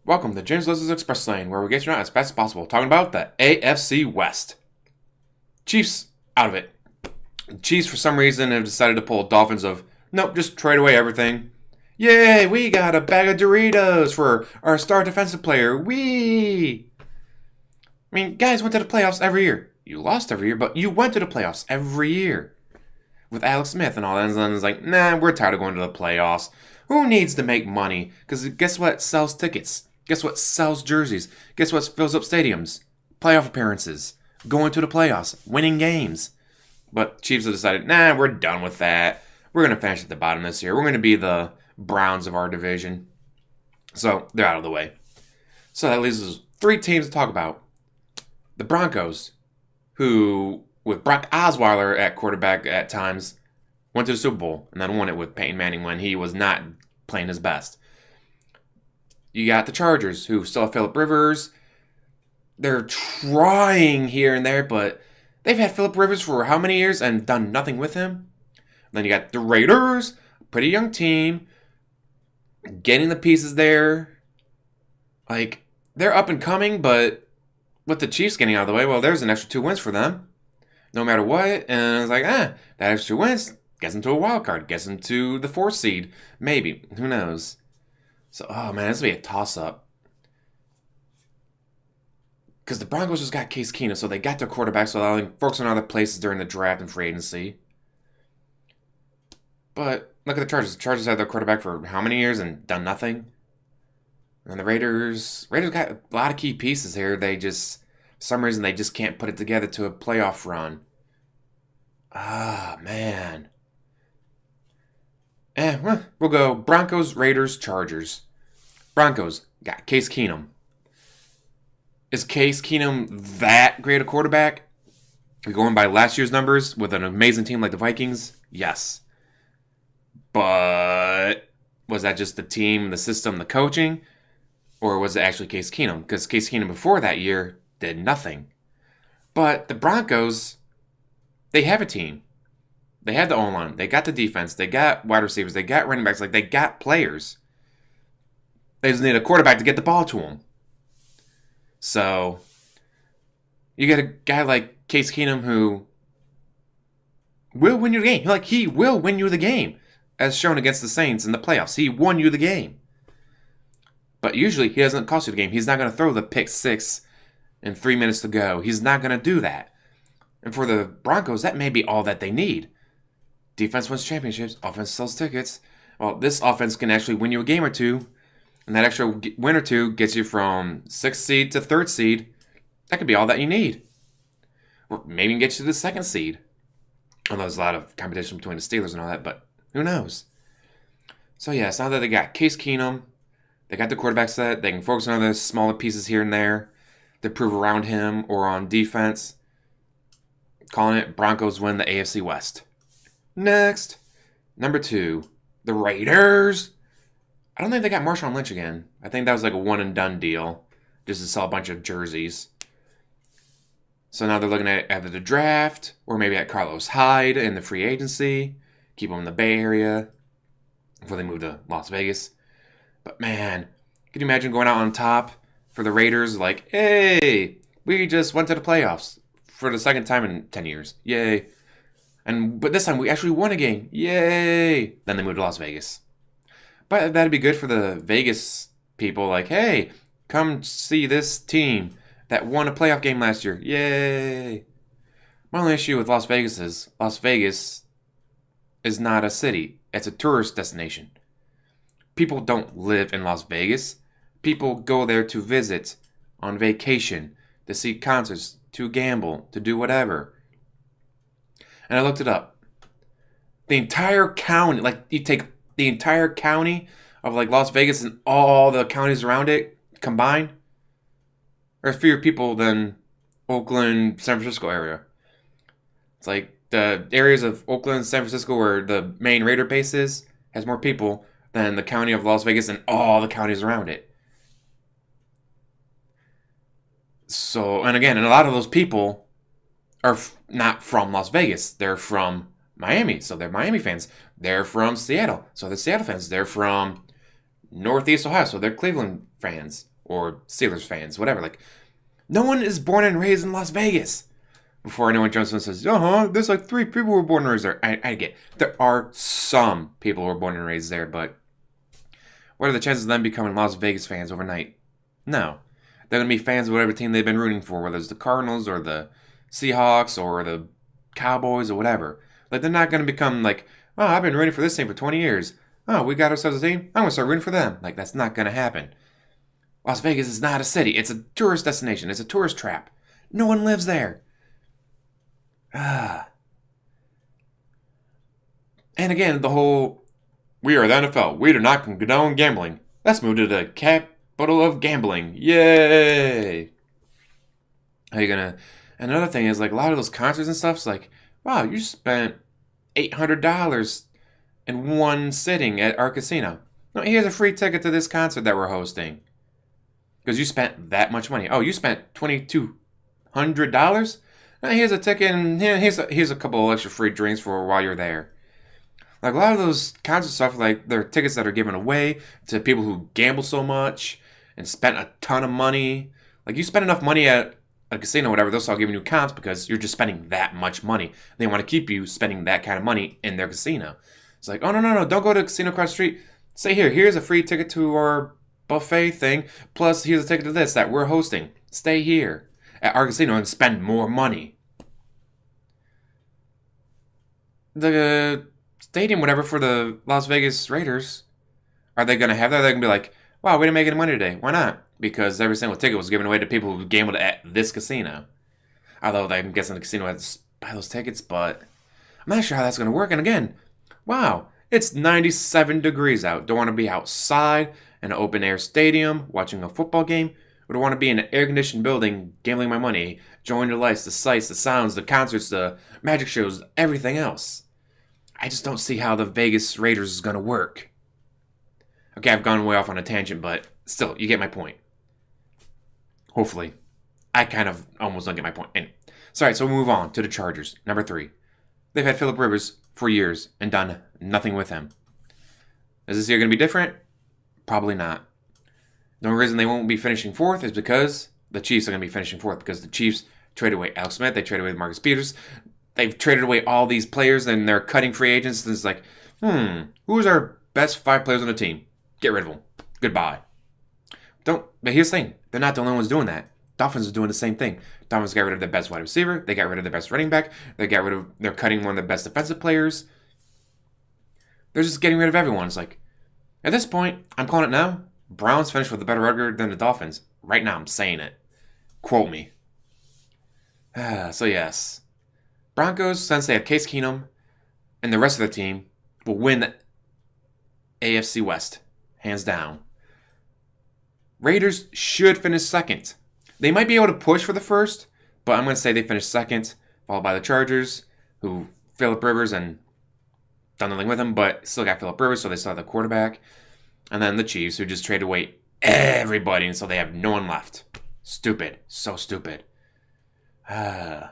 Welcome to James Leslie's Express Lane, where we get you out as fast as possible, talking about the AFC West. Chiefs, out of it. Chiefs, for some reason, have decided to pull Dolphins of, nope, just trade away everything. Yay, we got a bag of Doritos for our star defensive player. Whee! I mean, guys went to the playoffs every year. You lost every year, but you went to the playoffs every year. With Alex Smith and all that, and then it's like, nah, we're tired of going to the playoffs. Who needs to make money? Because guess what sells tickets? Guess what sells jerseys? Guess what fills up stadiums? Playoff appearances. Going to the playoffs. Winning games. But Chiefs have decided, nah, we're done with that. We're going to finish at the bottom this year. We're going to be the Browns of our division. So, they're out of the way. So that leaves us three teams to talk about. The Broncos, who, with Brock Osweiler at quarterback at times, went to the Super Bowl and then won it with Peyton Manning when he was not playing his best. You got the Chargers, who still have Phillip Rivers. They're trying here and there, but they've had Phillip Rivers for how many years and done nothing with him? Then you got the Raiders, pretty young team, getting the pieces there. Like, they're up and coming, but with the Chiefs getting out of the way, well, there's an extra 2 wins for them. No matter what. And it's like, that extra 2 wins gets them to a wild card, gets them to the 4th seed. Maybe. Who knows? So, oh man, this will be a toss-up. Because the Broncos just got Case Keenum, so they got their quarterback, so they'll focus on other places during the draft and free agency. But look at the Chargers. The Chargers had their quarterback for how many years and done nothing? And the Raiders got a lot of key pieces here. They just, for some reason, they just can't put it together to a playoff run. Man. We'll go Broncos, Raiders, Chargers. Broncos got Case Keenum. Is Case Keenum that great a quarterback? Going by last year's numbers with an amazing team like the Vikings? Yes. But was that just the team, the system, the coaching? Or was it actually Case Keenum? Because Case Keenum before that year did nothing. But the Broncos, they have a team. They have the O-line. They got the defense. They got wide receivers. They got running backs. Like, they got players. They just need a quarterback to get the ball to them. So, you get a guy like Case Keenum who will win you the game. Like, he will win you the game. As shown against the Saints in the playoffs. He won you the game. But usually, he doesn't cost you the game. He's not going to throw the pick 6 in 3 minutes to go. He's not going to do that. And for the Broncos, that may be all that they need. Defense wins championships. Offense sells tickets. Well, this offense can actually win you a game or two. And that extra win or two gets you from 6th seed to 3rd seed. That could be all that you need. Or maybe get you to the 2nd seed. Although there's a lot of competition between the Steelers and all that. But who knows? So yeah, it's now that they got Case Keenum. They got the quarterback set. They can focus on other smaller pieces here and there to improve around him or on defense. Calling it Broncos win the AFC West. Next, number 2, the Raiders. I don't think they got Marshawn Lynch again. I think that was like a one-and-done deal just to sell a bunch of jerseys. So now they're looking at either the draft or maybe at Carlos Hyde in the free agency. Keep him in the Bay Area before they move to Las Vegas. But man, can you imagine going out on top for the Raiders? Like, hey, we just went to the playoffs for the 2nd time in 10 years. Yay. But this time we actually won a game. Yay. Then they moved to Las Vegas. But that'd be good for the Vegas people. Like, hey, come see this team that won a playoff game last year. Yay. My only issue with Las Vegas is not a city. It's a tourist destination. People don't live in Las Vegas. People go there to visit, on vacation, to see concerts, to gamble, to do whatever. And I looked it up. The entire county, like you take the entire county of like Las Vegas and all the counties around it combined, there's fewer people than Oakland, San Francisco area. It's like the areas of Oakland, San Francisco where the main Raider base is, has more people than the county of Las Vegas and all the counties around it. So, and again, and a lot of those people are not from Las Vegas. They're from Miami, so they're Miami fans. They're from Seattle, so they're Seattle fans. They're from Northeast Ohio, so they're Cleveland fans. or Steelers fans, whatever. Like, no one is born and raised in Las Vegas. Before anyone jumps in and says, there's like 3 people who were born and raised there. I get, there are some people who were born and raised there, but what are the chances of them becoming Las Vegas fans overnight? No. They're going to be fans of whatever team they've been rooting for, whether it's the Cardinals or the Seahawks or the Cowboys or whatever. Like, they're not going to become like, oh, I've been rooting for this team for 20 years. Oh, we got ourselves a team? I'm going to start rooting for them. Like, that's not going to happen. Las Vegas is not a city. It's a tourist destination. It's a tourist trap. No one lives there. And again, the whole, we are the NFL. We do not condone gambling. Let's move to the capital of gambling. Yay! How you gonna? And another thing is, like, a lot of those concerts and stuff, it's like, wow, you spent $800 in one sitting at our casino. No, here's a free ticket to this concert that we're hosting. Because you spent that much money. Oh, you spent $2,200? Now here's a ticket, and here's a couple extra free drinks for while you're there. Like, a lot of those concert stuff, like, they're tickets that are given away to people who gamble so much and spent a ton of money. Like, you spend enough money at a casino or whatever, they'll start giving you counts because you're just spending that much money. They want to keep you spending that kind of money in their casino. It's like, oh, no, don't go to the casino across the street. Say, here's a free ticket to our buffet thing, plus here's a ticket to this that we're hosting. Stay here at our casino and spend more money. The stadium, whatever, for the Las Vegas Raiders, are they going to have that? They're going to be like, wow, we didn't make any money today. Why not? Because every single ticket was given away to people who gambled at this casino. Although I'm guessing the casino had to buy those tickets, but I'm not sure how that's going to work. And again, wow, it's 97 degrees out. Don't want to be outside in an open air stadium watching a football game. Would want to be in an air-conditioned building gambling my money, enjoying the lights, the sights, the sounds, the concerts, the magic shows, everything else. I just don't see how the Vegas Raiders is going to work. Okay, I've gone way off on a tangent, but still, you get my point. Hopefully. I kind of almost don't get my point. Anyway. Sorry, so we'll move on to the Chargers. Number 3. They've had Phillip Rivers for years and done nothing with him. Is this year going to be different? Probably not. The only reason they won't be finishing 4th is because the Chiefs are going to be finishing 4th, because the Chiefs traded away Alex Smith, they traded away Marcus Peters, they've traded away all these players, and they're cutting free agents, and it's like, who's our best 5 players on the team? Get rid of them. Goodbye. But here's the thing, they're not the only ones doing that. Dolphins are doing the same thing. Dolphins got rid of their best wide receiver, they got rid of their best running back, they're cutting one of their best defensive players. They're just getting rid of everyone. It's like, at this point, I'm calling it now, Browns finished with a better record than the Dolphins. Right now, I'm saying it. Quote me. So yes. Broncos, since they have Case Keenum and the rest of the team, will win the AFC West. Hands down. Raiders should finish 2nd. They might be able to push for the 1st, but I'm going to say they finish 2nd, followed by the Chargers, who Phillip Rivers and done nothing with him, but still got Phillip Rivers, so they still have the quarterback. And then the Chiefs, who just traded away everybody, and so they have no one left. Stupid. So stupid. Man,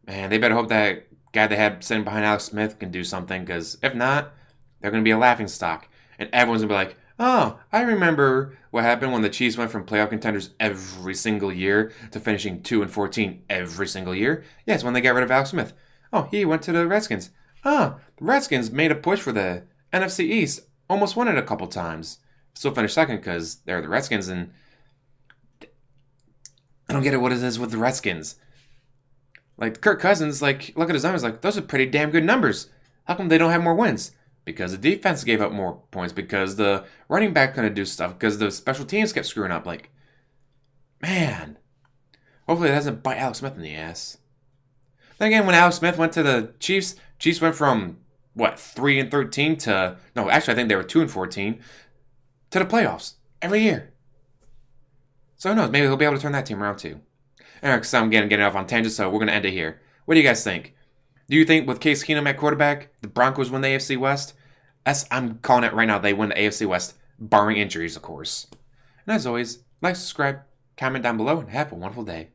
they better hope that guy they had sitting behind Alex Smith can do something, because if not, they're going to be a laughingstock. And everyone's going to be like, oh, I remember what happened when the Chiefs went from playoff contenders every single year to finishing 2-14 every single year. Yes, when they got rid of Alex Smith. Oh, he went to the Redskins. The Redskins made a push for the NFC East. Almost won it a couple times. Still finished 2nd because they're the Redskins, and I don't get it what it is with the Redskins. Like, Kirk Cousins, like, look at his numbers, like, those are pretty damn good numbers. How come they don't have more wins? Because the defense gave up more points, because the running back couldn't do stuff, because the special teams kept screwing up. Like, man. Hopefully it doesn't bite Alex Smith in the ass. Then again, when Alex Smith went to the Chiefs went from 3-13 to, no, actually I think they were 2-14 to the playoffs every year. So who knows, maybe he'll be able to turn that team around too. Anyway, so I'm getting off on tangents, so we're going to end it here. What do you guys think? Do you think with Case Keenum at quarterback, the Broncos win the AFC West? I'm calling it right now, they win the AFC West, barring injuries, of course. And as always, like, subscribe, comment down below, and have a wonderful day.